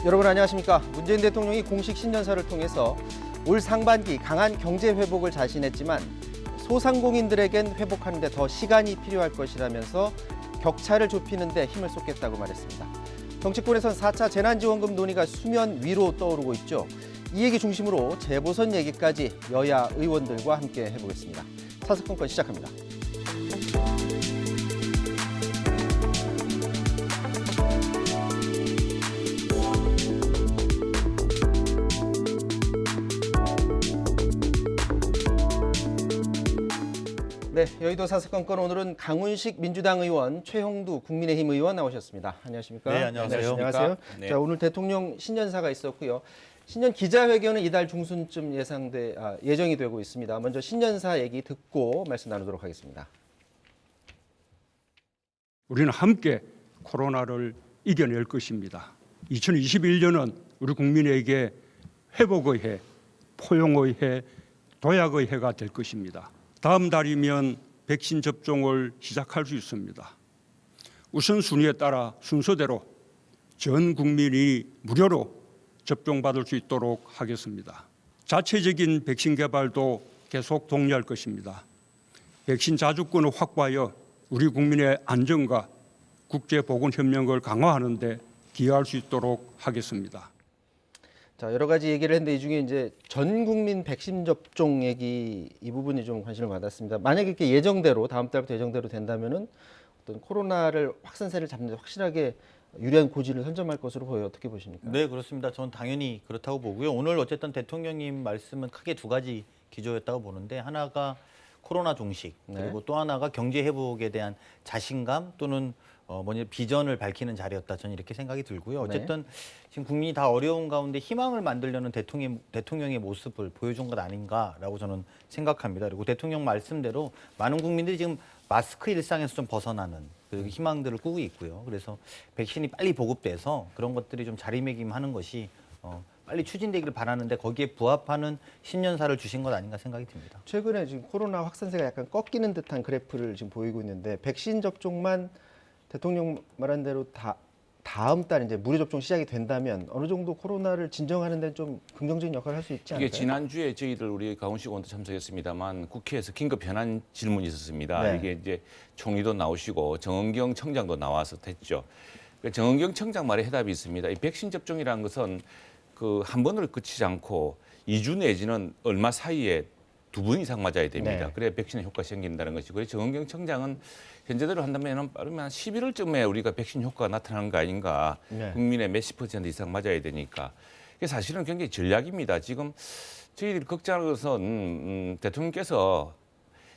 여러분 안녕하십니까? 문재인 대통령이 공식 신년사를 통해서 올 상반기 강한 경제 회복을 자신했지만 소상공인들에겐 회복하는 데 더 시간이 필요할 것이라면서 격차를 좁히는 데 힘을 쏟겠다고 말했습니다. 정치권에선 4차 재난지원금 논의가 수면 위로 떠오르고 있죠. 이 얘기 중심으로 재보선 얘기까지 여야 의원들과 함께 해보겠습니다. 사석건건 시작합니다. 네, 여의도 사석건건 오늘은 강훈식 민주당 의원, 최형두 국민의힘 의원 나오셨습니다. 안녕하십니까? 네, 안녕하세요. 안녕하세요. 네. 자, 오늘 대통령 신년사가 있었고요. 신년 기자회견은 이달 중순쯤 예정이 되고 있습니다. 먼저 신년사 얘기 듣고 말씀 나누도록 하겠습니다. 우리는 함께 코로나를 이겨낼 것입니다. 2021년은 우리 국민에게 회복의 해, 포용의 해, 도약의 해가 될 것입니다. 다음 달이면 백신 접종을 시작할 수 있습니다. 우선순위에 따라 순서대로 전 국민이 무료로 접종받을 수 있도록 하겠습니다. 자체적인 백신 개발도 계속 독려할 것입니다. 백신 자주권을 확보하여 우리 국민의 안전과 국제보건협력을 강화하는 데 기여할 수 있도록 하겠습니다. 자, 여러 가지 얘기를 했는데 이 중에 이제 전 국민 백신 접종 얘기 이 부분이 좀 관심을 받았습니다. 만약에 이렇게 예정대로 다음 달부터 예정대로 된다면은 어떤 코로나를 확산세를 잡는 데 확실하게 유리한 고지를 선점할 것으로 보여요. 어떻게 보십니까? 네, 그렇습니다. 저는 당연히 그렇다고 보고요. 오늘 어쨌든 대통령님 말씀은 크게 두 가지 기조였다고 보는데 하나가 코로나 종식 그리고 또 하나가 경제 회복에 대한 자신감 또는 비전을 밝히는 자리였다. 저는 이렇게 생각이 들고요. 어쨌든 지금 국민이 다 어려운 가운데 희망을 만들려는 대통령의 모습을 보여준 것 아닌가라고 저는 생각합니다. 그리고 대통령 말씀대로 많은 국민들이 지금 마스크 일상에서 좀 벗어나는 그 희망들을 꾸고 있고요. 그래서 백신이 빨리 보급돼서 그런 것들이 좀 자리매김하는 것이 빨리 추진되기를 바라는데 거기에 부합하는 신년사를 주신 것 아닌가 생각이 듭니다. 최근에 지금 코로나 확산세가 약간 꺾이는 듯한 그래프를 지금 보이고 있는데 백신 접종만 대통령 말한 대로 다음 달 이제 무료 접종 시작이 된다면 어느 정도 코로나를 진정하는 데 좀 긍정적인 역할을 할 수 있지 않을까요? 이게 지난주에 저희들 우리 강훈식 의원도 참석했습니다만 국회에서 긴급 현안 질문이 있었습니다. 네. 이게 이제 총리도 나오시고 정은경 청장도 나와서 했죠. 정은경 청장 말에 해답이 있습니다. 이 백신 접종이라는 것은 그 한 번으로 그치지 않고 2주 내지는 얼마 사이에 2번 이상 맞아야 됩니다. 네. 그래야 백신의 효과가 생긴다는 것이고 정은경 청장은 현재대로 한다면 빠르면 한 11월쯤에 우리가 백신 효과가 나타나는 거 아닌가. 네. 국민의 몇십 % 이상 맞아야 되니까. 이게 사실은 굉장히 전략입니다. 지금 저희들이 걱정하는 것은 대통령께서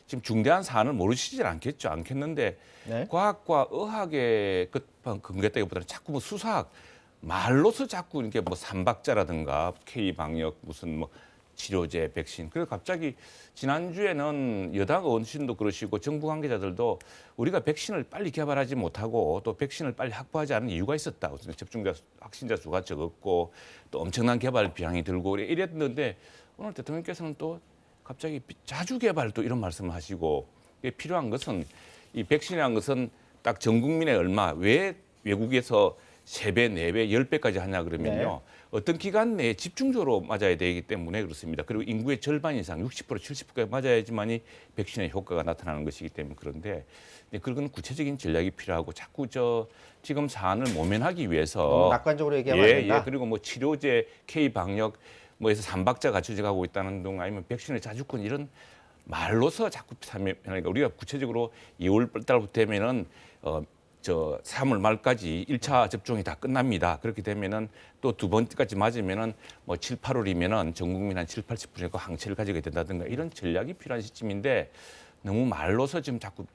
지금 중대한 사안을 모르시질 않겠는데 네. 과학과 의학의 근거다기보다는 자꾸 뭐 수사학 말로서 자꾸 이렇게 뭐 삼박자라든가 K 방역 무슨 뭐 치료제, 백신. 그래서 갑자기 지난주에는 여당 의원실도 그러시고 정부 관계자들도 우리가 백신을 빨리 개발하지 못하고 또 백신을 빨리 확보하지 않은 이유가 있었다. 접종자, 확진자 수가 적었고 또 엄청난 개발 비용이 들고 이랬는데 오늘 대통령께서는 또 갑자기 자주 개발 또 이런 말씀을 하시고 이게 필요한 것은 이 백신이라는 것은 딱 전 국민의 얼마, 왜 외국에서 3배, 4배, 10배까지 하냐 그러면요. 네. 어떤 기간 내에 집중적으로 맞아야 되기 때문에 그렇습니다. 그리고 인구의 절반 이상, 60%, 70%까지 맞아야지만이 백신의 효과가 나타나는 것이기 때문에 그런데 그건 구체적인 전략이 필요하고 자꾸 지금 사안을 모면하기 위해서 너무 낙관적으로 얘기하면 안 된다. 그리고 뭐 치료제, K 방역 뭐해서 삼박자 갖춰져 가고 있다는 등 아니면 백신의 자주권 이런 말로서 자꾸 하니까 우리가 구체적으로 2월 달부터 되면은 3월 말까지 1차 접종이 다 끝납니다. 그렇게 되면은 또 두 번까지 맞으면은 뭐 7, 8월이면은 전 국민 한 7, 80%가 항체를 가지게 된다든가 이런 전략이 필요한 시점인데 너무 말로서 지금 자꾸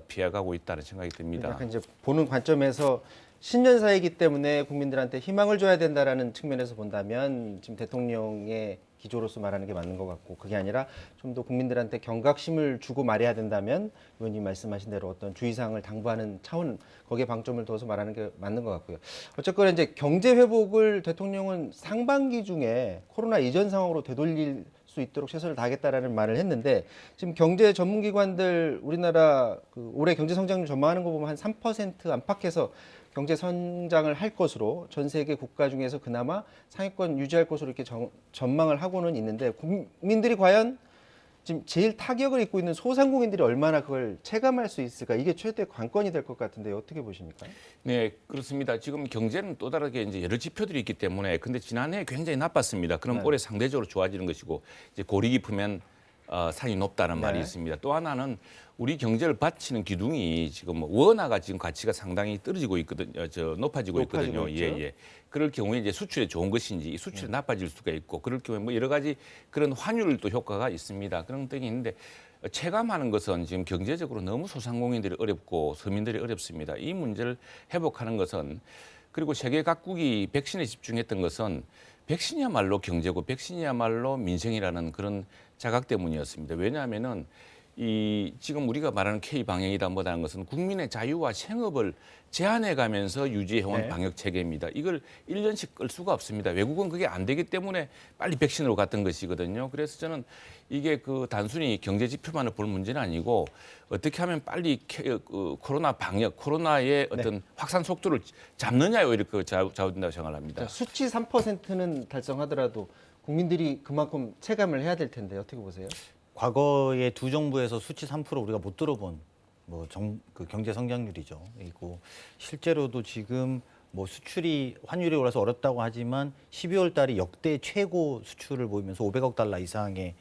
피해가고 있다는 생각이 듭니다. 약간 이제 보는 관점에서 신년사이기 때문에 국민들한테 희망을 줘야 된다라는 측면에서 본다면 지금 대통령의 기조로서 말하는 게 맞는 것 같고 그게 아니라 좀 더 국민들한테 경각심을 주고 말해야 된다면 의원님 말씀하신 대로 어떤 주의사항을 당부하는 차원 거기에 방점을 둬서 말하는 게 맞는 것 같고요. 어쨌거나 이제 경제 회복을 대통령은 상반기 중에 코로나 이전 상황으로 되돌릴 수 있도록 최선을 다하겠다라는 말을 했는데 지금 경제 전문기관들 우리나라 올해 경제 성장률 전망하는 거 보면 한 3% 안팎에서 경제 성장을 할 것으로 전 세계 국가 중에서 그나마 상위권 유지할 것으로 이렇게 전망을 하고는 있는데 국민들이 과연 지금 제일 타격을 입고 있는 소상공인들이 얼마나 그걸 체감할 수 있을까? 이게 최대 관건이 될 것 같은데 어떻게 보십니까? 네, 그렇습니다. 지금 경제는 또 다르게 이제 여러 지표들이 있기 때문에 근데 지난해 굉장히 나빴습니다. 그럼 네. 올해 상대적으로 좋아지는 것이고 이제 골이 깊으면 산이 높다는 말이 네. 있습니다. 또 하나는 우리 경제를 받치는 기둥이 지금 원화가 지금 가치가 상당히 떨어지고 있거든요. 높아지고 있거든요. 있죠. 예. 그럴 경우에 이제 수출에 좋은 것인지 수출이 나빠질 수가 있고 그럴 경우에 뭐 여러 가지 그런 환율도 효과가 있습니다. 그런 등이 있는데 체감하는 것은 지금 경제적으로 너무 소상공인들이 어렵고 서민들이 어렵습니다. 이 문제를 회복하는 것은 그리고 세계 각국이 백신에 집중했던 것은 백신이야말로 경제고 백신이야말로 민생이라는 그런 자각 때문이었습니다. 왜냐하면은 이 지금 우리가 말하는 K 방역이다 뭐다는 것은 국민의 자유와 생업을 제한해 가면서 유지해온 네. 방역 체계입니다. 이걸 1년씩 끌 수가 없습니다. 외국은 그게 안 되기 때문에 빨리 백신으로 갔던 것이거든요. 그래서 저는 이게 그 단순히 경제 지표만을 볼 문제는 아니고 어떻게 하면 빨리 코로나 방역, 코로나의 어떤 확산 속도를 잡느냐에 이렇게 좌우된다고 생각을 합니다. 수치 3%는 달성하더라도 국민들이 그만큼 체감을 해야 될 텐데 어떻게 보세요? 과거에 두 정부에서 수치 3% 우리가 못 들어본 그 경제 성장률이죠. 그리고 실제로도 지금 뭐 수출이 환율이 올라서 어렵다고 하지만 12월 달이 역대 최고 수출을 보이면서 500억 달러 이상의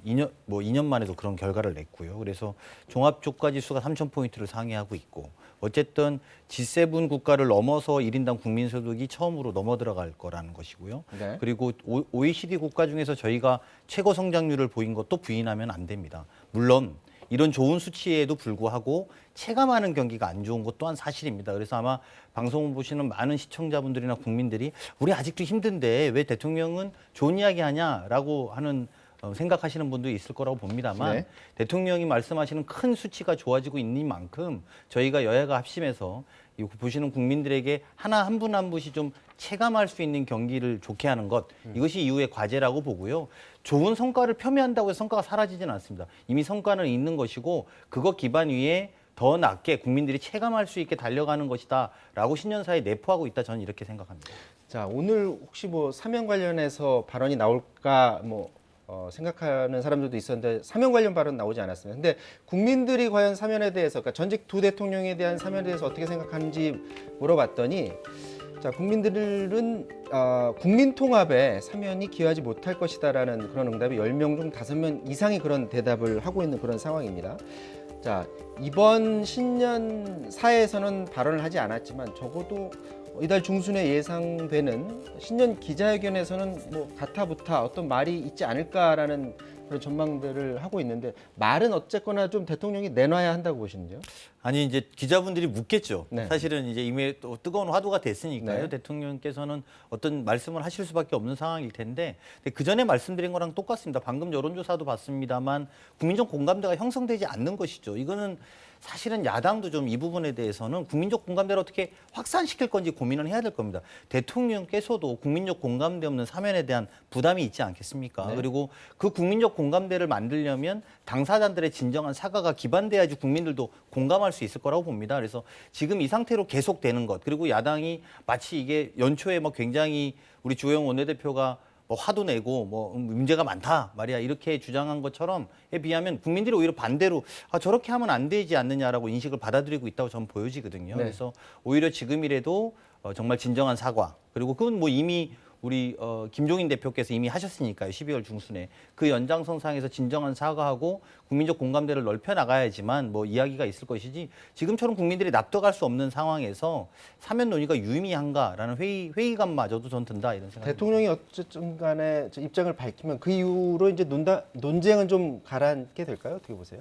2년 만에도 그런 결과를 냈고요. 그래서 종합 주가 지수가 3,000포인트를 상회하고 있고 어쨌든 G7 국가를 넘어서 1인당 국민 소득이 처음으로 넘어 들어갈 거라는 것이고요. 네. 그리고 OECD 국가 중에서 저희가 최고 성장률을 보인 것도 부인하면 안 됩니다. 물론 이런 좋은 수치에도 불구하고 체감하는 경기가 안 좋은 것 또한 사실입니다. 그래서 아마 방송을 보시는 많은 시청자분들이나 국민들이 우리 아직도 힘든데 왜 대통령은 좋은 이야기 하냐라고 하는 생각하시는 분도 있을 거라고 봅니다만 네. 대통령이 말씀하시는 큰 수치가 좋아지고 있는 만큼 저희가 여야가 합심해서 보시는 국민들에게 한 분 한 분씩 좀 체감할 수 있는 경기를 좋게 하는 것 이것이 이후의 과제라고 보고요. 좋은 성과를 표미한다고 해서 성과가 사라지지는 않습니다. 이미 성과는 있는 것이고 그것 기반 위에 더 낮게 국민들이 체감할 수 있게 달려가는 것이다라고 신년사에 내포하고 있다 저는 이렇게 생각합니다. 자, 오늘 혹시 뭐 사면 관련해서 발언이 나올까 생각하는 사람들도 있었는데 사면 관련 발언 나오지 않았습니다. 근데 국민들이 과연 사면에 대해서, 그러니까 전직 두 대통령에 대한 사면에 대해서 어떻게 생각하는지 물어봤더니, 자, 국민들은 국민 통합에 사면이 기여하지 못할 것이다라는 그런 응답이 10명 중 5명 이상이 그런 대답을 하고 있는 그런 상황입니다. 자, 이번 신년 사에서는 발언을 하지 않았지만 적어도 이달 중순에 예상되는 신년 기자회견에서는 뭐 가타부타 어떤 말이 있지 않을까라는 그런 전망들을 하고 있는데 말은 어쨌거나 좀 대통령이 내놔야 한다고 보시는데요? 아니 이제 기자분들이 묻겠죠. 네. 사실은 이제 이미 또 뜨거운 화두가 됐으니까요. 네. 대통령께서는 어떤 말씀을 하실 수밖에 없는 상황일 텐데 그 전에 말씀드린 거랑 똑같습니다. 방금 여론조사도 봤습니다만 국민적 공감대가 형성되지 않는 것이죠. 이거는 사실은 야당도 좀 이 부분에 대해서는 국민적 공감대를 어떻게 확산시킬 건지 고민을 해야 될 겁니다. 대통령께서도 국민적 공감대 없는 사면에 대한 부담이 있지 않겠습니까? 네. 그리고 그 국민적 공감대를 만들려면 당사자들의 진정한 사과가 기반돼야지 국민들도 공감할 수 있을 거라고 봅니다. 그래서 지금 이 상태로 계속되는 것 그리고 야당이 마치 이게 연초에 뭐 굉장히 우리 주호영 원내대표가 뭐 화도 내고 뭐 문제가 많다 말이야 이렇게 주장한 것처럼에 비하면 국민들이 오히려 반대로 저렇게 하면 안 되지 않느냐라고 인식을 받아들이고 있다고 저는 보여지거든요. 네. 그래서 오히려 지금이라도 정말 진정한 사과 그리고 그건 뭐 이미 우리 김종인 대표께서 이미 하셨으니까요. 12월 중순에 그 연장선상에서 진정한 사과하고 국민적 공감대를 넓혀 나가야지만 뭐 이야기가 있을 것이지 지금처럼 국민들이 납득할 수 없는 상황에서 사면 논의가 유의미한가라는 회의감마저도 전 든다 이런 생각입니다. 대통령이 어쨌든 간에 입장을 밝히면 그 이후로 이제 논쟁은 좀 가라앉게 될까요? 어떻게 보세요?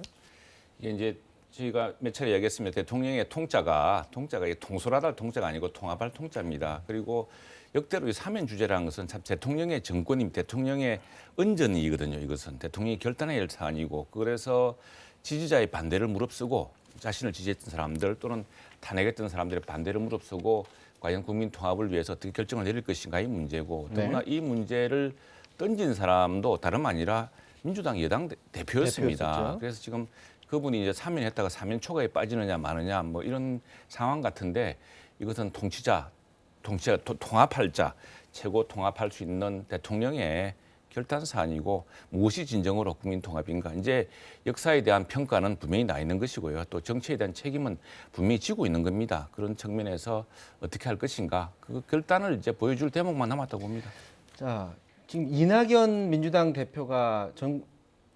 이게 이제 저희가 몇 차례 얘기했습니다. 대통령의 통자가 이게 통솔하다 통자가 아니고 통합할 통자입니다. 그리고 역대로 이 사면 주제라는 것은 참 대통령의 정권임, 대통령의 은전이거든요. 이것은 대통령이 결단해야 할 사안이고 그래서 지지자의 반대를 무릅쓰고 자신을 지지했던 사람들 또는 탄핵했던 사람들의 반대를 무릅쓰고 과연 국민 통합을 위해서 어떻게 결정을 내릴 것인가 이 문제고 더구나 이 문제를 던진 사람도 다름 아니라 민주당 여당 대표였습니다. 대표였었죠. 그래서 지금 그분이 이제 사면했다가 사면 초과에 빠지느냐 마느냐 뭐 이런 상황 같은데 이것은 통합할 자, 최고 통합할 수 있는 대통령의 결단 사안이고 무엇이 진정으로 국민 통합인가. 이제 역사에 대한 평가는 분명히 나 있는 것이고요. 또 정치에 대한 책임은 분명히 지고 있는 겁니다. 그런 측면에서 어떻게 할 것인가. 그 결단을 이제 보여줄 대목만 남았다고 봅니다. 자, 지금 이낙연 민주당 대표가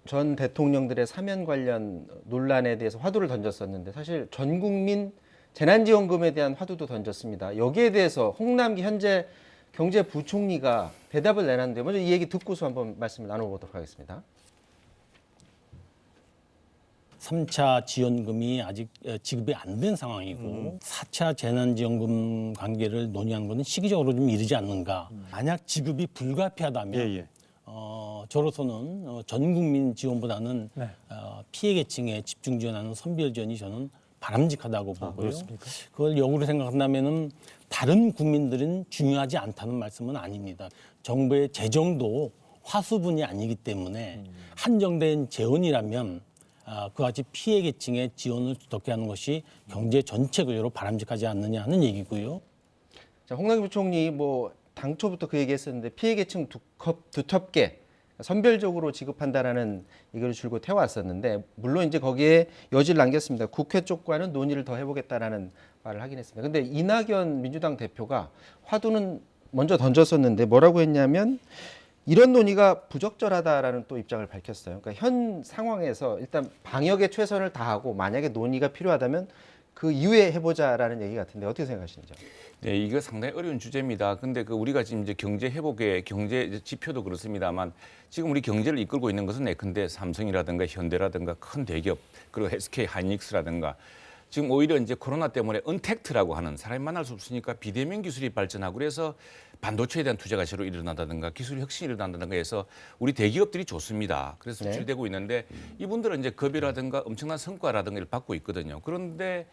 전 대통령들의 사면 관련 논란에 대해서 화두를 던졌었는데 사실 전 국민 재난지원금에 대한 화두도 던졌습니다. 여기에 대해서 홍남기 현재 경제부총리가 대답을 내놨는데 먼저 이 얘기 듣고서 한번 말씀을 나눠보도록 하겠습니다. 3차 지원금이 아직 지급이 안 된 상황이고 4차 재난지원금 관계를 논의하는 것은 시기적으로 좀 이르지 않는가. 만약 지급이 불가피하다면 저로서는 전 국민 지원보다는 피해 계층에 집중 지원하는 선별 지원이 저는 바람직하다고 보고요. 그걸 역으로 생각한다면은 다른 국민들은 중요하지 않다는 말씀은 아닙니다. 정부의 재정도 화수분이 아니기 때문에 한정된 재원이라면 그와 같이 피해 계층의 지원을 두텁게 하는 것이 경제 전체 구조로 바람직하지 않느냐 하는 얘기고요. 자, 홍남기 부총리 뭐 당초부터 그 얘기했었는데 피해 계층 두텁게 선별적으로 지급한다라는 얘기를 줄곧 해왔었는데 물론 이제 거기에 여지를 남겼습니다. 국회 쪽과는 논의를 더 해보겠다라는 말을 하긴 했습니다. 근데 이낙연 민주당 대표가 화두는 먼저 던졌었는데 뭐라고 했냐면 이런 논의가 부적절하다라는 또 입장을 밝혔어요. 그러니까 현 상황에서 일단 방역에 최선을 다하고 만약에 논의가 필요하다면 그 이후에 해보자라는 얘기 같은데 어떻게 생각하시는지요? 네, 이거 상당히 어려운 주제입니다. 근데 그 우리가 지금 이제 경제 회복의 경제 지표도 그렇습니다만 지금 우리 경제를 이끌고 있는 것은 예컨대 삼성이라든가 현대라든가 큰 대기업 그리고 SK 하이닉스라든가 지금 오히려 이제 코로나 때문에 언택트라고 하는 사람이 만날 수 없으니까 비대면 기술이 발전하고 그래서 반도체에 대한 투자가 새로 일어난다든가 기술 혁신이 일어난다든가 해서 우리 대기업들이 좋습니다. 그래서 수출되고 있는데 이분들은 이제 급여라든가 엄청난 성과라든가 를 받고 있거든요. 그런데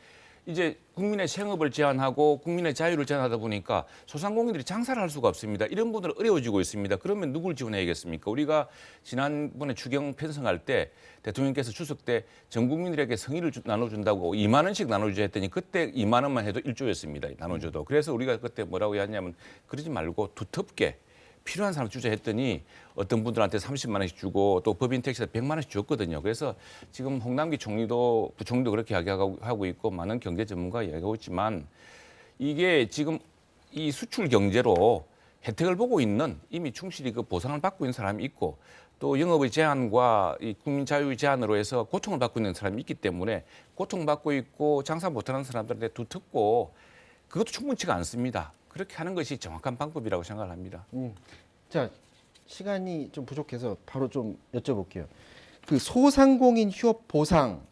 이제 국민의 생업을 제한하고 국민의 자유를 제한하다 보니까 소상공인들이 장사를 할 수가 없습니다. 이런 분들은 어려워지고 있습니다. 그러면 누굴 지원해야겠습니까? 우리가 지난번에 추경 편성할 때 대통령께서 추석 때 전 국민들에게 성의를 나눠준다고 2만 원씩 나눠주자 했더니 그때 2만 원만 해도 1조였습니다. 나눠줘도. 그래서 우리가 그때 뭐라고 했냐면 그러지 말고 두텁게 필요한 사람 주자 했더니 어떤 분들한테 30만 원씩 주고 또 법인 택시에 100만 원씩 줬거든요. 그래서 지금 홍남기 부총리도 그렇게 이야기하고 있고 많은 경제 전문가가 이야기하고 있지만 이게 지금 이 수출 경제로 혜택을 보고 있는 이미 충실히 그 보상을 받고 있는 사람이 있고 또 영업의 제한과 이 국민 자유의 제한으로 해서 고통을 받고 있는 사람이 있기 때문에 고통받고 있고 장사 못하는 사람들한테 두텁고 그것도 충분치가 않습니다. 그렇게 하는 것이 정확한 방법이라고 생각을 합니다. 자, 시간이 좀 부족해서 바로 좀 여쭤볼게요. 그 소상공인 휴업 보상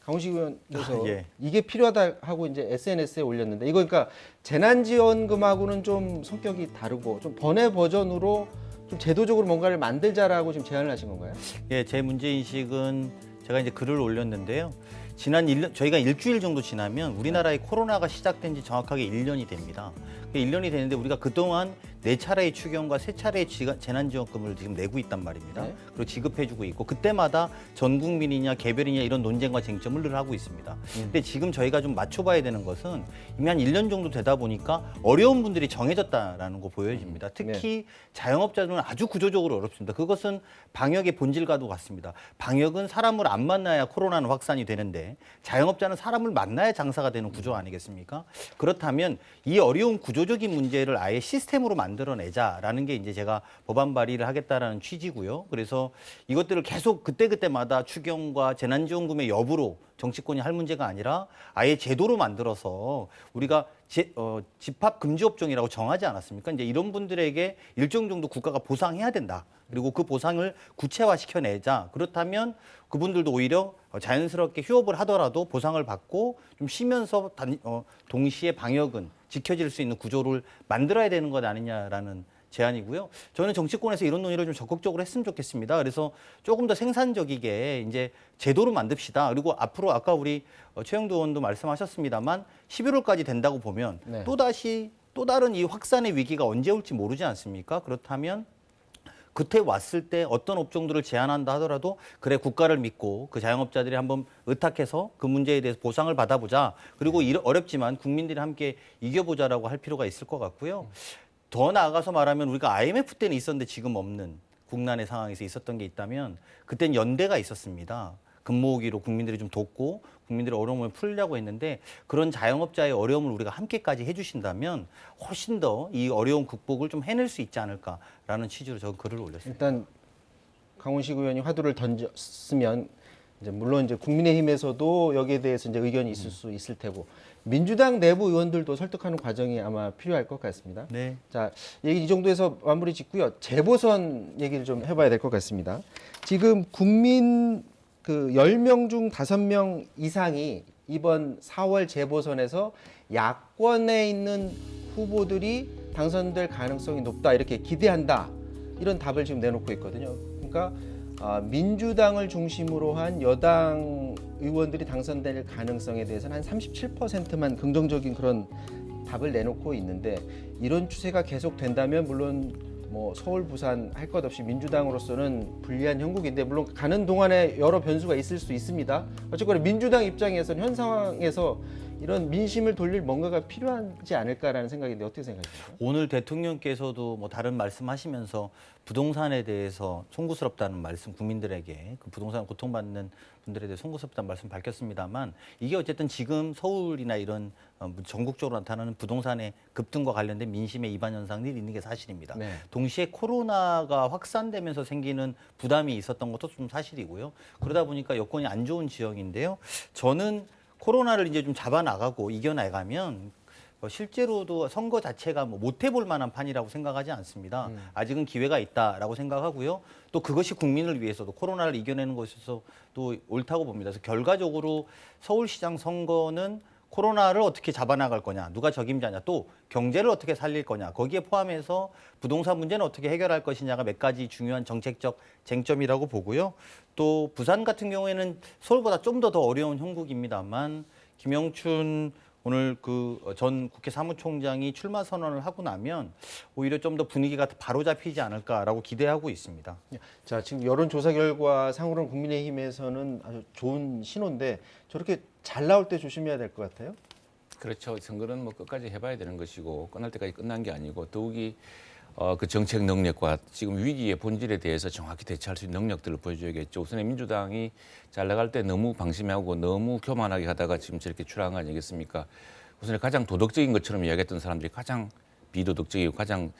강훈식 의원께서 이게 필요하다 하고 이제 SNS에 올렸는데 이거 그러니까 재난지원금하고는 좀 성격이 다르고 좀 번외 버전으로 좀 제도적으로 뭔가를 만들자라고 지금 제안을 하신 건가요? 예, 제 문제 인식은 제가 이제 글을 올렸는데요. 지난 1년, 저희가 일주일 정도 지나면 우리나라의 코로나가 시작된 지 정확하게 1년이 됩니다. 1년이 되는데 우리가 그동안 4차례의 추경과 3차례의 재난지원금을 지금 내고 있단 말입니다. 네. 그리고 지급해주고 있고 그때마다 전 국민이냐 개별이냐 이런 논쟁과 쟁점을 늘 하고 있습니다. 근데 지금 저희가 좀 맞춰봐야 되는 것은 이미 한 1년 정도 되다 보니까 어려운 분들이 정해졌다라는 거 보여집니다. 특히 자영업자들은 아주 구조적으로 어렵습니다. 그것은 방역의 본질과도 같습니다. 방역은 사람을 안 만나야 코로나는 확산이 되는데 자영업자는 사람을 만나야 장사가 되는 구조 아니겠습니까? 그렇다면 이 어려운 구조적인 문제를 아예 시스템으로 만들어내자라는 게 이제 제가 법안 발의를 하겠다라는 취지고요. 그래서 이것들을 계속 그때그때마다 추경과 재난지원금의 여부로 정치권이 할 문제가 아니라 아예 제도로 만들어서 우리가 집합 금지업종이라고 정하지 않았습니까? 이제 이런 분들에게 일정 정도 국가가 보상해야 된다. 그리고 그 보상을 구체화시켜내자. 그렇다면 그분들도 오히려 자연스럽게 휴업을 하더라도 보상을 받고 좀 쉬면서 동시에 방역은 지켜질 수 있는 구조를 만들어야 되는 것 아니냐라는 제안이고요. 저는 정치권에서 이런 논의를 좀 적극적으로 했으면 좋겠습니다. 그래서 조금 더 생산적이게 이제 제도로 만듭시다. 그리고 앞으로 아까 우리 최영두 의원도 말씀하셨습니다만 11월까지 된다고 보면 또 다른 이 확산의 위기가 언제 올지 모르지 않습니까? 그렇다면 그때 왔을 때 어떤 업종들을 제한한다 하더라도 그래 국가를 믿고 그 자영업자들이 한번 의탁해서 그 문제에 대해서 보상을 받아보자. 그리고 어렵지만 국민들이 함께 이겨보자라고 할 필요가 있을 것 같고요. 더 나아가서 말하면 우리가 IMF 때는 있었는데 지금 없는 국난의 상황에서 있었던 게 있다면 그때는 연대가 있었습니다. 금모으기로 국민들이 좀 돕고 국민들의 어려움을 풀려고 했는데 그런 자영업자의 어려움을 우리가 함께까지 해주신다면 훨씬 더 이 어려운 극복을 좀 해낼 수 있지 않을까라는 취지로 저 글을 올렸습니다. 일단 강훈식 의원이 화두를 던졌으면 이제 물론 이제 국민의힘에서도 여기에 대해서 이제 의견이 있을 수 있을 테고 민주당 내부 의원들도 설득하는 과정이 아마 필요할 것 같습니다. 네. 자, 얘기 이 정도에서 마무리 짓고요. 재보선 얘기를 좀 해봐야 될 것 같습니다. 지금 국민 그 10명 중 5명 이상이 이번 4월 재보선에서 야권에 있는 후보들이 당선될 가능성이 높다 이렇게 기대한다 이런 답을 지금 내놓고 있거든요. 그러니까 민주당을 중심으로 한 여당 의원들이 당선될 가능성에 대해서는 한 37%만 긍정적인 그런 답을 내놓고 있는데 이런 추세가 계속된다면 물론 뭐 서울, 부산 할 것 없이 민주당으로서는 불리한 형국인데 물론 가는 동안에 여러 변수가 있을 수 있습니다. 어쨌거나 민주당 입장에서는 현 상황에서 이런 민심을 돌릴 뭔가가 필요하지 않을까라는 생각인데 어떻게 생각하십니까? 오늘 대통령께서도 뭐 다른 말씀하시면서 부동산에 대해서 송구스럽다는 말씀 국민들에게 그 부동산 고통받는 분들에 대해 송구스럽다는 말씀 밝혔습니다만 이게 어쨌든 지금 서울이나 이런 전국적으로 나타나는 부동산의 급등과 관련된 민심의 이반 현상들이 있는 게 사실입니다. 네. 동시에 코로나가 확산되면서 생기는 부담이 있었던 것도 좀 사실이고요. 그러다 보니까 여건이 안 좋은 지역인데요. 저는 코로나를 이제 좀 잡아나가고 이겨나가면 실제로도 선거 자체가 뭐 못 해볼 만한 판이라고 생각하지 않습니다. 아직은 기회가 있다라고 생각하고요. 또 그것이 국민을 위해서도 코로나를 이겨내는 것에서도 옳다고 봅니다. 그래서 결과적으로 서울시장 선거는 코로나를 어떻게 잡아나갈 거냐, 누가 적임자냐, 또 경제를 어떻게 살릴 거냐, 거기에 포함해서 부동산 문제는 어떻게 해결할 것이냐가 몇 가지 중요한 정책적 쟁점이라고 보고요. 또 부산 같은 경우에는 서울보다 좀 더 어려운 형국입니다만 김영춘 오늘 그 전 국회 사무총장이 출마 선언을 하고 나면 오히려 좀 더 분위기가 바로 잡히지 않을까라고 기대하고 있습니다. 자, 지금 여론조사 결과 상으로는 국민의힘에서는 아주 좋은 신호인데 저렇게 잘 나올 때 조심해야 될 것 같아요. 그렇죠. 선거는 뭐 끝까지 해봐야 되는 것이고 끝날 때까지 끝난 게 아니고 더욱이 그 정책 능력과 지금 위기의 본질에 대해서 정확히 대처할 수 있는 능력들을 보여줘야겠죠. 우선에 민주당이 잘 나갈 때 너무 방심하고 너무 교만하게 하다가 지금 저렇게 출항한 거 아니겠습니까? 우선에 가장 도덕적인 것처럼 이야기했던 사람들이 가장 비도덕적이고 가장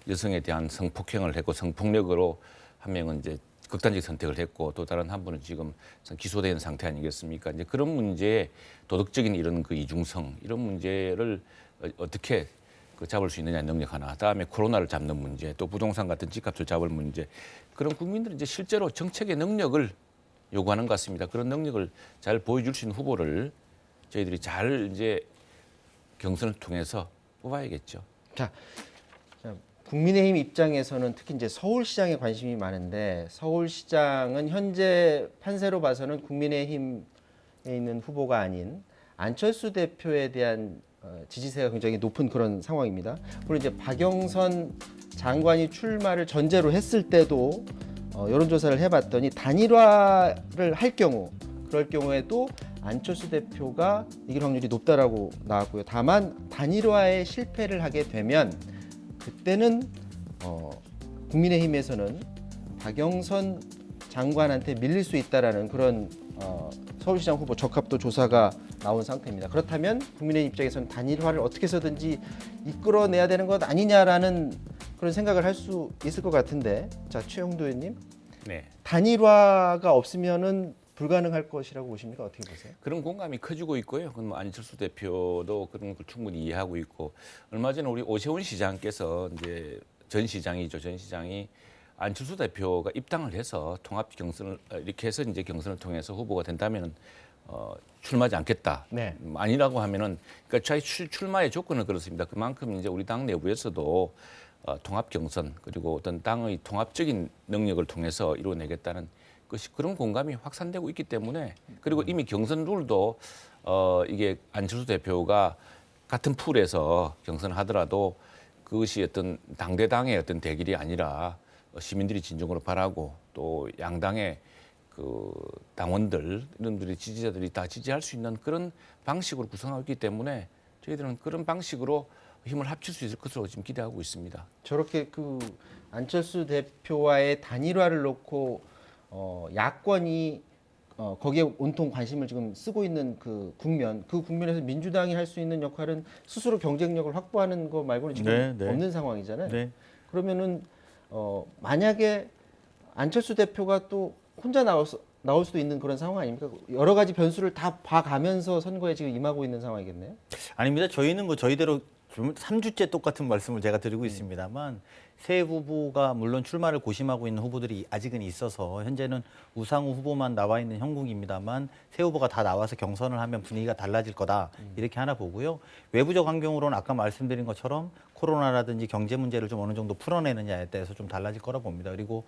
여성에 대한 성폭행을 했고 성폭력으로 한 명은 이제 극단적 선택을 했고 또 다른 한 분은 지금 기소된 상태 아니겠습니까? 이제 그런 문제에 도덕적인 이런 그 이중성 이런 문제를 어떻게 잡을 수 있느냐 능력 하나. 다음에 코로나를 잡는 문제, 또 부동산 같은 집값을 잡을 문제. 그런 국민들은 이제 실제로 정책의 능력을 요구하는 것 같습니다. 그런 능력을 잘 보여줄 수 있는 후보를 저희들이 잘 이제 경선을 통해서 뽑아야겠죠. 자, 국민의힘 입장에서는 특히 이제 서울시장에 관심이 많은데 서울시장은 현재 판세로 봐서는 국민의힘에 있는 후보가 아닌 안철수 대표에 대한 지지세가 굉장히 높은 그런 상황입니다. 물론 이제 박영선 장관이 출마를 전제로 했을 때도 여론조사를 해봤더니 단일화를 할 경우 그럴 경우에도 안철수 대표가 이길 확률이 높다라고 나왔고요. 다만 단일화에 실패를 하게 되면 그때는 국민의힘에서는 박영선 장관한테 밀릴 수 있다라는 그런 서울시장 후보 적합도 조사가 나온 상태입니다. 그렇다면 국민의힘 입장에서는 단일화를 어떻게 해서든지 이끌어내야 되는 것 아니냐라는 그런 생각을 할 수 있을 것 같은데, 자 최영도 의원님, 네. 단일화가 없으면은 불가능할 것이라고 보십니까? 어떻게 보세요? 그런 공감이 커지고 있고요. 그건 뭐 안철수 대표도 그런 걸 충분히 이해하고 있고 얼마 전에 우리 오세훈 시장께서 이제 전 시장이 안철수 대표가 입당을 해서 통합 경선을 이렇게 해서 이제 경선을 통해서 후보가 된다면은 출마하지 않겠다. 네. 아니라고 하면은 그러니까 자기 출마의 조건은 그렇습니다. 그만큼 이제 우리 당 내부에서도 통합 경선 그리고 어떤 당의 통합적인 능력을 통해서 이루어내겠다는 것이 그런 공감이 확산되고 있기 때문에 그리고 이미 경선 룰도 이게 안철수 대표가 같은 풀에서 경선을 하더라도 그것이 어떤 당대당의 어떤 대결이 아니라 시민들이 진정으로 바라고 또 양당의 그 당원들 이런들이 지지자들이 다 지지할 수 있는 그런 방식으로 구성하고 있기 때문에 저희들은 그런 방식으로 힘을 합칠 수 있을 것으로 지금 기대하고 있습니다. 저렇게 그 안철수 대표와의 단일화를 놓고 야권이 거기에 온통 관심을 지금 쓰고 있는 그 국면에서 민주당이 할 수 있는 역할은 스스로 경쟁력을 확보하는 거 말고는 지금 네. 없는 상황이잖아요. 네. 그러면은 만약에 안철수 대표가 또 혼자 나올 수도 있는 그런 상황 아닙니까? 여러 가지 변수를 다 봐가면서 선거에 지금 임하고 있는 상황이겠네요. 아닙니다. 저희는 뭐 저희대로 3주째 똑같은 말씀을 제가 드리고 있습니다만 새 후보가 물론 출마를 고심하고 있는 후보들이 아직은 있어서 현재는 우상호 후보만 나와 있는 형국입니다만 새 후보가 다 나와서 경선을 하면 분위기가 달라질 거다 이렇게 하나 보고요. 외부적 환경으로는 아까 말씀드린 것처럼 코로나라든지 경제 문제를 좀 어느 정도 풀어내느냐에 대해서 좀 달라질 거라 봅니다. 그리고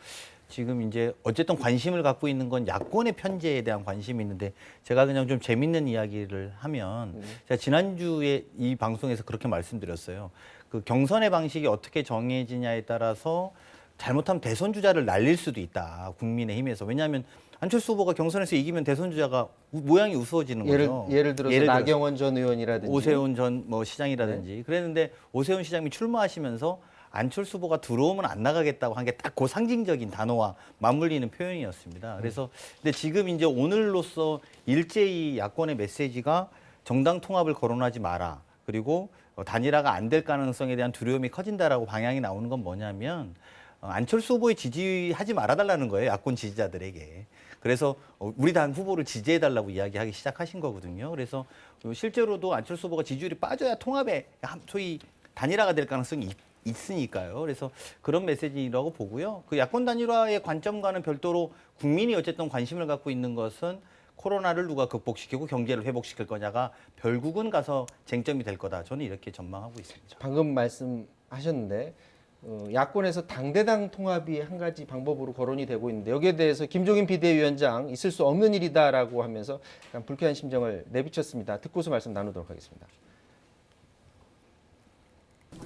지금 이제 어쨌든 관심을 갖고 있는 건 야권의 편제에 대한 관심이 있는데 제가 그냥 좀 재밌는 이야기를 하면 제가 지난주에 이 방송에서 그렇게 말씀드렸어요. 그 경선의 방식이 어떻게 정해지냐에 따라서 잘못하면 대선 주자를 날릴 수도 있다. 국민의힘에서. 왜냐하면 안철수 후보가 경선에서 이기면 대선 주자가 모양이 우스워지는 거죠. 예를 들어서 나경원 전 의원이라든지 오세훈 전 뭐 시장이라든지 그랬는데 오세훈 시장이 출마하시면서 안철수 후보가 들어오면 안 나가겠다고 한 게 딱 그 상징적인 단어와 맞물리는 표현이었습니다. 그래서 근데 지금 이제 오늘로써 일제히 야권의 메시지가 정당 통합을 거론하지 마라. 그리고 단일화가 안 될 가능성에 대한 두려움이 커진다라고 방향이 나오는 건 뭐냐면 안철수 후보의 지지하지 말아달라는 거예요. 야권 지지자들에게. 그래서 우리 당 후보를 지지해달라고 이야기하기 시작하신 거거든요. 그래서 실제로도 안철수 후보가 지지율이 빠져야 통합에 소위 단일화가 될 가능성이 있으니까요. 그래서 그런 메시지라고 보고요. 그 야권 단일화의 관점과는 별도로 국민이 어쨌든 관심을 갖고 있는 것은 코로나를 누가 극복시키고 경제를 회복시킬 거냐가 결국은 가서 쟁점이 될 거다. 저는 이렇게 전망하고 있습니다. 방금 말씀하셨는데 야권에서 당대당 통합이 한 가지 방법으로 거론이 되고 있는데 여기에 대해서 김종인 비대위원장 있을 수 없는 일이다라고 하면서 약간 불쾌한 심정을 내비쳤습니다. 듣고서 말씀 나누도록 하겠습니다.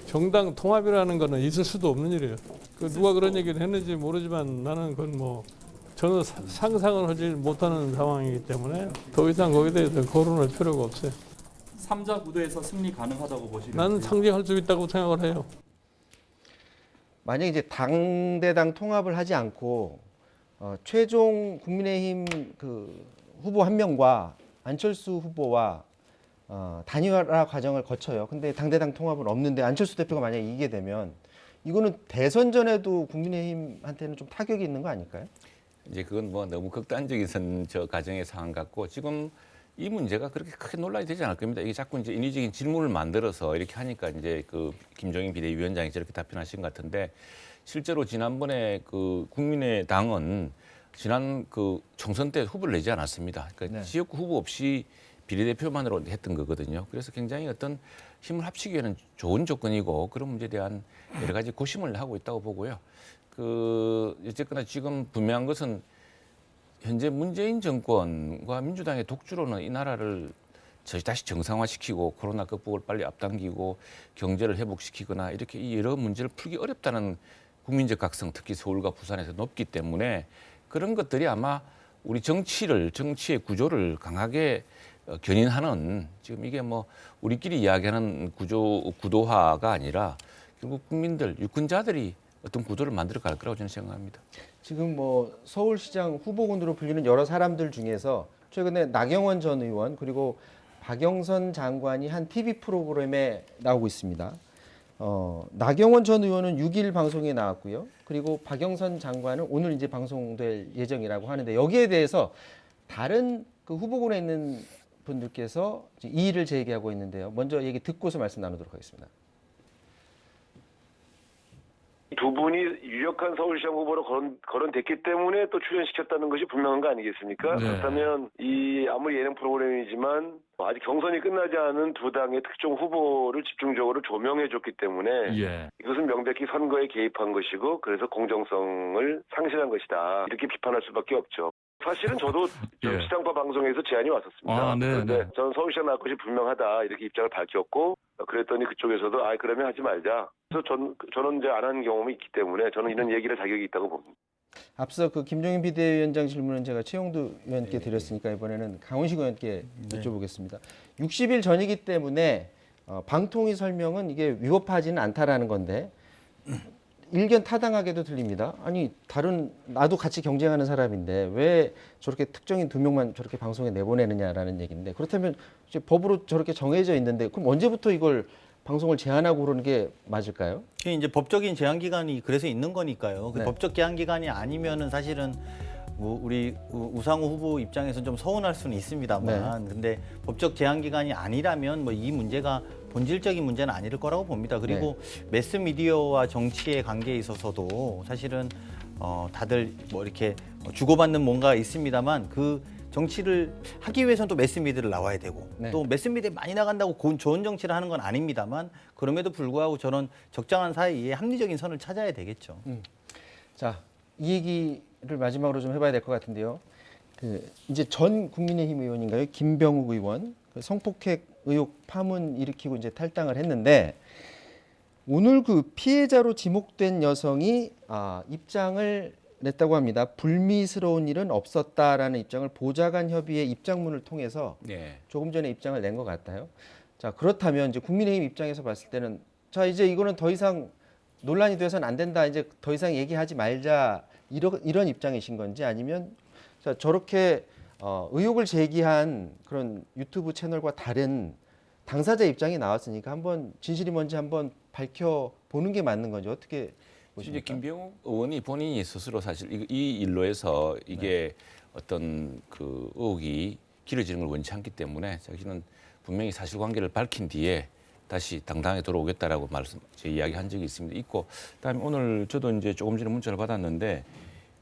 정당 통합이라는 거는 있을 수도 없는 일이에요. 그 누가 그런 얘기를 했는지 모르지만 나는 그건 뭐 저는 상상을 하지 못하는 상황이기 때문에 더 이상 거기에 대해서 거론할 필요가 없어요. 3자 구도에서 승리 가능하다고 보시는 나는 상징할 수 있다고 생각을 해요. 만약 이제 당대당 통합을 하지 않고 최종 국민의힘 그 후보 한 명과 안철수 후보와 단일화 과정을 거쳐요. 근데 당대당 통합은 없는데 안철수 대표가 만약 이기게 되면 이거는 대선 전에도 국민의힘한테는 좀 타격이 있는 거 아닐까요? 이제 그건 뭐 너무 극단적인 저 가정의 상황 같고 지금 이 문제가 그렇게 크게 논란이 되지 않을 겁니다. 이게 자꾸 이제 인위적인 질문을 만들어서 이렇게 하니까 이제 그 김종인 비대위원장이 저렇게 답변하신 것 같은데 실제로 지난번에 그 국민의당은 지난 그 총선 때 후보를 내지 않았습니다. 그러니까 지역구 후보 없이 비례대표만으로 했던 거거든요. 그래서 굉장히 어떤 힘을 합치기에는 좋은 조건이고 그런 문제에 대한 여러 가지 고심을 하고 있다고 보고요. 어쨌거나 지금 분명한 것은 현재 문재인 정권과 민주당의 독주로는 이 나라를 다시 정상화시키고 코로나 극복을 빨리 앞당기고 경제를 회복시키거나 이렇게 이 여러 문제를 풀기 어렵다는 국민적 각성, 특히 서울과 부산에서 높기 때문에 그런 것들이 아마 우리 정치의 구조를 강하게 견인하는 지금 이게 뭐 우리끼리 이야기하는 구도화가 아니라 결국 국민들, 유권자들이 어떤 구도를 만들어 갈 거라고 저는 생각합니다. 지금 뭐 서울시장 후보군으로 불리는 여러 사람들 중에서 최근에 나경원 전 의원 그리고 박영선 장관이 한 TV 프로그램에 나오고 있습니다. 나경원 전 의원은 6일 방송에 나왔고요. 그리고 박영선 장관은 오늘 이제 방송될 예정이라고 하는데 여기에 대해서 다른 그 후보군에 있는 분들께서 이의를 제기하고 있는데요. 먼저 얘기 듣고서 말씀 나누도록 하겠습니다. 두 분이 유력한 서울시장 후보로 거론됐기 때문에 또 출연시켰다는 것이 분명한 거 아니겠습니까? 네. 그렇다면 이 아무리 예능 프로그램이지만 아직 경선이 끝나지 않은 두 당의 특정 후보를 집중적으로 조명해줬기 때문에 이것은 명백히 선거에 개입한 것이고 그래서 공정성을 상실한 것이다. 이렇게 비판할 수밖에 없죠. 사실은 저도 시장파 방송에서 제안이 왔었습니다. 그런데 저는 서울시장 나올 것이 분명하다 이렇게 입장을 밝혔고 그랬더니 그쪽에서도 그러면 하지 말자. 그래서 저는 이제 안 한 경험이 있기 때문에 저는 이런 얘기를 자격이 있다고 봅니다. 앞서 그 김종인 비대위원장 질문은 제가 최영두 의원께 드렸으니까 이번에는 강훈식 의원께 여쭤보겠습니다. 60일 전이기 때문에 방통위 설명은 이게 위법하지는 않다라는 건데 일견 타당하게도 들립니다. 아니 다른 나도 같이 경쟁하는 사람인데 왜 저렇게 특정인 2명만 저렇게 방송에 내보내느냐라는 얘기인데 그렇다면 이제 법으로 저렇게 정해져 있는데 그럼 언제부터 이걸 방송을 제한하고 그러는 게 맞을까요? 그게 이제 법적인 제한 기간이 그래서 있는 거니까요. 그 네. 법적 제한 기간이 아니면은 사실은 뭐 우리 우상호 후보 입장에서는 좀 서운할 수는 있습니다만, 근데 법적 제한 기간이 아니라면 뭐 이 문제가 본질적인 문제는 아닐 거라고 봅니다. 그리고 매스 미디어와 정치의 관계에 있어서도 사실은 다들 뭐 이렇게 주고받는 뭔가가 있습니다만 그 정치를 하기 위해서는 또 매스미디어를 나와야 되고 또 매스미디어에 많이 나간다고 좋은 정치를 하는 건 아닙니다만 그럼에도 불구하고 저는 적정한 사이에 합리적인 선을 찾아야 되겠죠. 자, 이 얘기를 마지막으로 좀 해봐야 될 것 같은데요. 이제 전 국민의힘 의원인가요? 김병욱 의원 그 성폭행 의혹 파문 일으키고 이제 탈당을 했는데 오늘 그 피해자로 지목된 여성이 입장을 냈다고 합니다. 불미스러운 일은 없었다라는 입장을 보좌관 협의회 입장문을 통해서 네. 조금 전에 입장을 낸 것 같아요. 자, 그렇다면 이제 국민의힘 입장에서 봤을 때는 자, 이제 이거는 더 이상 논란이 돼서는 안 된다. 이제 더 이상 얘기하지 말자. 이런 입장이신 건지 아니면 자, 저렇게 의혹을 제기한 그런 유튜브 채널과 다른 당사자 입장이 나왔으니까 한번 진실이 뭔지 한번 밝혀 보는 게 맞는 건지 어떻게 이제 보십니까? 김병욱 의원이 본인이 스스로 사실 이 일로 해서 이게 어떤 그 의혹이 길어지는 걸 원치 않기 때문에 자기는 분명히 사실관계를 밝힌 뒤에 다시 당당하게 돌아오겠다라고 제 이야기한 적이 있고 그다음에 오늘 저도 이제 조금 전에 문자를 받았는데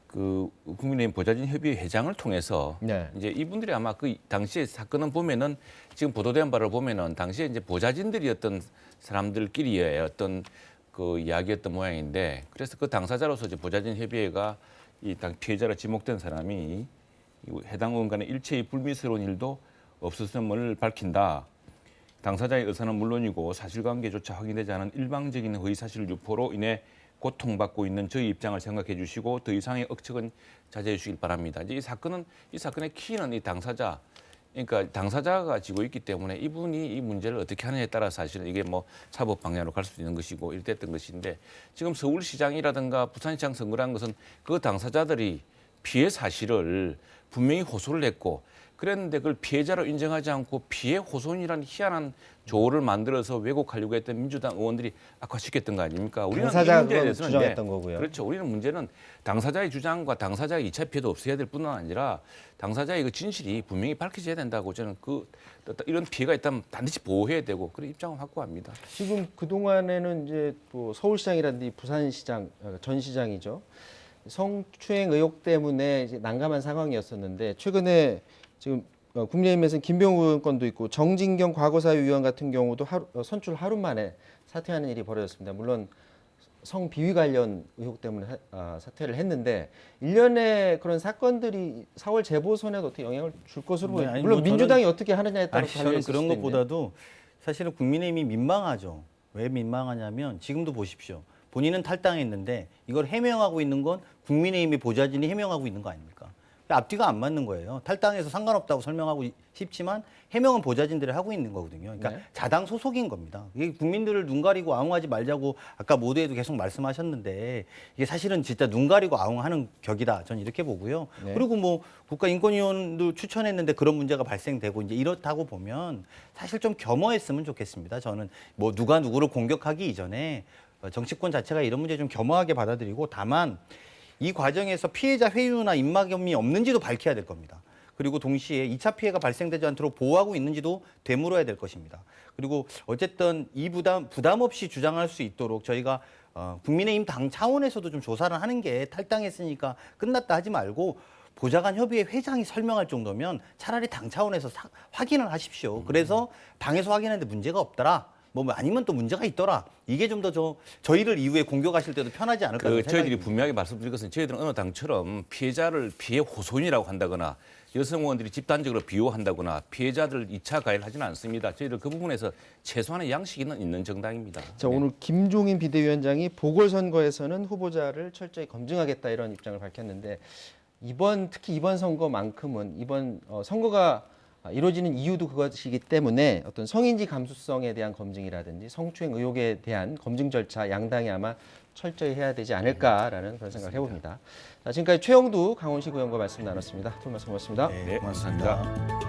그 국민의힘 보좌진 협의회 회장을 통해서 이제 이분들이 아마 그 당시에 사건은 보면은 지금 보도된 바를 보면은 당시에 이제 보좌진들이었던 사람들끼리의 어떤 그 이야기였던 모양인데 그래서 그 당사자로서 이제 보좌진 협의회가 이 피해자로 지목된 사람이 해당 의원 간의 일체의 불미스러운 일도 없었음을 밝힌다. 당사자의 의사는 물론이고 사실관계조차 확인되지 않은 일방적인 허위사실 유포로 인해 고통받고 있는 저희 입장을 생각해 주시고 더 이상의 억측은 자제해 주시길 바랍니다. 이제 이 사건의 키는 이 당사자, 그러니까 당사자가 지고 있기 때문에 이분이 이 문제를 어떻게 하느냐에 따라 사실은 이게 뭐 사법 방향으로 갈 수도 있는 것이고 이랬던 것인데 지금 서울시장이라든가 부산시장 선거라는 것은 그 당사자들이 피해 사실을 분명히 호소를 했고 그랬는데 그걸 피해자로 인정하지 않고 피해 호소인이라는 희한한 조를 만들어서 왜곡하려고 했던 민주당 의원들이 악화시켰던 거 아닙니까? 우리는 당사자가 이 문제에 대해서는 주장했던 거고요. 그렇죠. 우리는 문제는 당사자의 주장과 당사자의 2차 피해도 없어야 될 뿐만 아니라 당사자의 그 진실이 분명히 밝혀져야 된다고 저는 이런 피해가 있다면 반드시 보호해야 되고 그런 입장을 확고합니다. 지금 그 동안에는 이제 뭐 서울시장이라든지 부산시장 전 시장이죠. 성추행 의혹 때문에 이제 난감한 상황이었었는데 최근에 지금 국민의힘에서는 김병욱 의원 건도 있고 정진경 과거사위위원 같은 경우도 선출 하루 만에 사퇴하는 일이 벌어졌습니다. 물론 성비위 관련 의혹 때문에 사퇴를 했는데 일련의 그런 사건들이 4월 재보선에도 어떻게 영향을 줄 것으로 보여요. 아니, 물론 뭐 민주당이 어떻게 하느냐에 따라서 저는 달려있을 그런 수도 있는데. 것보다도 사실은 국민의힘이 민망하죠. 왜 민망하냐면 지금도 보십시오. 본인은 탈당했는데 이걸 해명하고 있는 건 국민의힘의 보좌진이 해명하고 있는 거 아닙니까? 앞뒤가 안 맞는 거예요. 탈당해서 상관없다고 설명하고 싶지만 해명은 보좌진들이 하고 있는 거거든요. 그러니까 자당 소속인 겁니다. 이게 국민들을 눈 가리고 아웅하지 말자고 아까 모두에도 계속 말씀하셨는데 이게 사실은 진짜 눈 가리고 아웅하는 격이다. 저는 이렇게 보고요. 그리고 뭐 국가인권위원도 추천했는데 그런 문제가 발생되고 이제 이렇다고 보면 사실 좀 겸허했으면 좋겠습니다. 저는 뭐 누가 누구를 공격하기 이전에 정치권 자체가 이런 문제 좀 겸허하게 받아들이고 다만 이 과정에서 피해자 회유나 입막음이 없는지도 밝혀야 될 겁니다. 그리고 동시에 2차 피해가 발생되지 않도록 보호하고 있는지도 되물어야 될 것입니다. 그리고 어쨌든 이 부담 없이 주장할 수 있도록 저희가 국민의힘 당 차원에서도 좀 조사를 하는 게 탈당했으니까 끝났다 하지 말고 보좌관 협의회 회장이 설명할 정도면 차라리 당 차원에서 확인을 하십시오. 그래서 당에서 확인했는데 문제가 없더라. 뭐 아니면 또 문제가 있더라. 이게 좀 더 저희를 이후에 공격하실 때도 편하지 않을까 생각이 저희들이 듭니다. 분명하게 말씀드릴 것은 저희들은 어느 당처럼 피해자를 피해 호소인이라고 한다거나 여성 의원들이 집단적으로 비호한다거나 피해자들 2차 가해를 하지는 않습니다. 저희들 그 부분에서 최소한의 양식은 있는 정당입니다. 자, 오늘 김종인 비대위원장이 보궐선거에서는 후보자를 철저히 검증하겠다 이런 입장을 밝혔는데 특히 이번 선거만큼은 이번 선거가 이루어지는 이유도 그것이기 때문에 어떤 성인지 감수성에 대한 검증이라든지 성추행 의혹에 대한 검증 절차 양당이 아마 철저히 해야 되지 않을까라는 그런 생각을 해봅니다. 자, 지금까지 최영두 강원시 구의원과 말씀 나눴습니다. 두 분 말씀 고맙습니다. 네, 네, 고맙습니다.